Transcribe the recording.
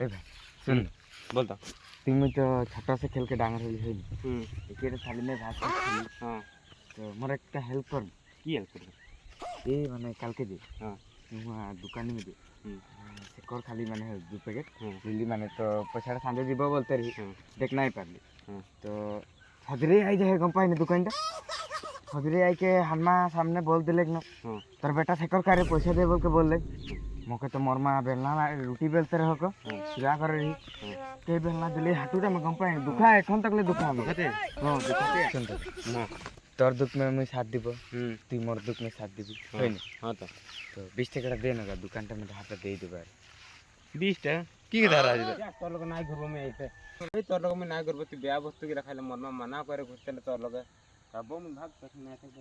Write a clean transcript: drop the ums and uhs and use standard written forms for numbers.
ए भाई सुन बोलता तुम तो छोटा से खेल के डांगर होली है एक थाली में भात खाली हाँ तो मोर एक हेल्प कर की हेल्प कर ए माने कल के दे हाँ दुकान में दे शेखर खाली माने 2 पैकेट हाँ दिल्ली माने तो पैसा सांझे जीव बोलते रही देख नहीं पारली हाँ तो हजरे आई जाए गम पाई दुकान हजरे आई के हनमा सामने बोल दिले न हाँ তোর বেটা শেখর কারে পয়সা দে বলকে বললে মকে তো মোর মা বেলনা রুটি বেলতে রহ কো সিলা করে রহি কে বেলনা দিলে হাটুটা में गम पाई दुखा এখন তকলে दुखा हम खाते हां दुखा सुन तो हाँ তোর দুঃখ में मैं साथ দিব हम्म তুই মোর দুঃখ में साथ দিবি हाँ হইনি हाँ तो তো 20 টাকা দে না দোকানটা में হাতে দেই দিব আর 20 টাকা কি কথা রাজ তোর লগে নাই ঘুরবো মে আইতে এই তোর লগে মে নাই ঘুরবো তুই বেয়া বস্তু কি রাখাইলে মন মা মানা করে ঘুরতেলে তোর লগে তবো মে ভাগ তখন না করবো